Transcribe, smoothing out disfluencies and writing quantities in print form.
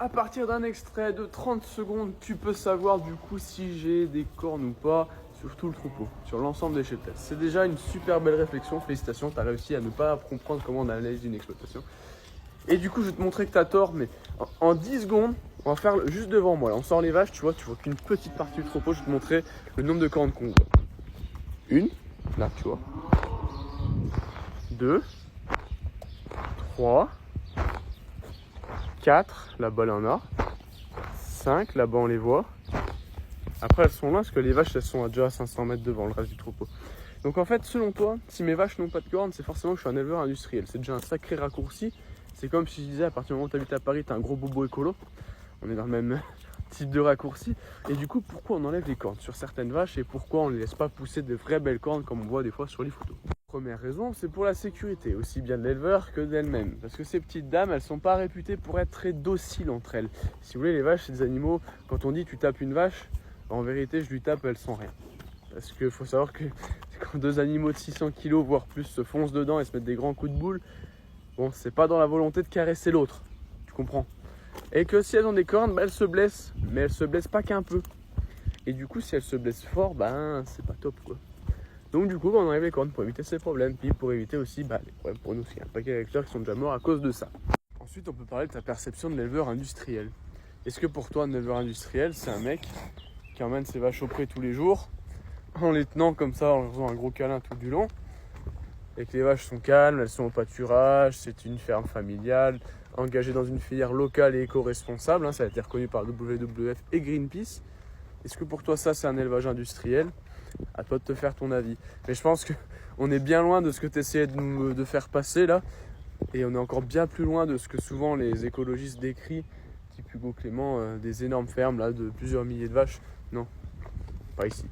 À partir d'un extrait de 30 secondes, tu peux savoir du coup si j'ai des cornes ou pas sur tout le troupeau, sur l'ensemble des cheptels. C'est déjà une super belle réflexion, félicitations, tu as réussi à ne pas comprendre comment on analyse une exploitation. Et du coup, je vais te montrer que tu as tort, mais en 10 secondes, on va faire juste devant moi. Là, on sort les vaches, tu vois qu'une petite partie du troupeau, je vais te montrer le nombre de cornes qu'on voit. Une, là, tu vois. 2, 3, 4, là-bas, là, on a. 5, là-bas, on les voit. Après, elles sont loin parce que les vaches, elles sont déjà à 500 mètres devant le reste du troupeau. Donc en fait, selon toi, si mes vaches n'ont pas de cornes, c'est forcément que je suis un éleveur industriel. C'est déjà un sacré raccourci. C'est comme si je disais, à partir du moment où tu habites à Paris, tu as un gros bobo écolo. On est dans le même type de raccourci. Et du coup, pourquoi on enlève les cornes sur certaines vaches et pourquoi on ne les laisse pas pousser de vraies belles cornes comme on voit des fois sur les photos? Première raison, c'est pour la sécurité, aussi bien de l'éleveur que d'elle-même. Parce que ces petites dames, elles sont pas réputées pour être très dociles entre elles. Si vous voulez, les vaches, c'est des animaux, quand on dit tu tapes une vache, en vérité, je lui tape, elles sont rien. Parce qu'il faut savoir que quand deux animaux de 600 kg, voire plus, se foncent dedans et se mettent des grands coups de boule, bon, c'est pas dans la volonté de caresser l'autre. Tu comprends? Et que si elles ont des cornes, bah, elles se blessent. Mais elles se blessent pas qu'un peu. Et du coup, si elles se blessent fort, ben c'est pas top quoi. Donc du coup, on enlève les cornes pour éviter ces problèmes. Puis pour éviter aussi les problèmes pour nous. Il y a un paquet d'électeurs qui sont déjà morts à cause de ça. Ensuite, on peut parler de ta perception de l'éleveur industriel. Est-ce que pour toi, un éleveur industriel, c'est un mec qui emmène ses vaches au pré tous les jours, en les tenant comme ça, en leur faisant un gros câlin tout du long, et que les vaches sont calmes, elles sont au pâturage, c'est une ferme familiale, engagée dans une filière locale et éco-responsable, ça a été reconnu par WWF et Greenpeace. Est-ce que pour toi ça c'est un élevage industriel? À toi de te faire ton avis. Mais je pense qu'on est bien loin de ce que tu essayais de faire passer là, et on est encore bien plus loin de ce que souvent les écologistes décrivent, type Hugo Clément, des énormes fermes là de plusieurs milliers de vaches. Non, pas ici.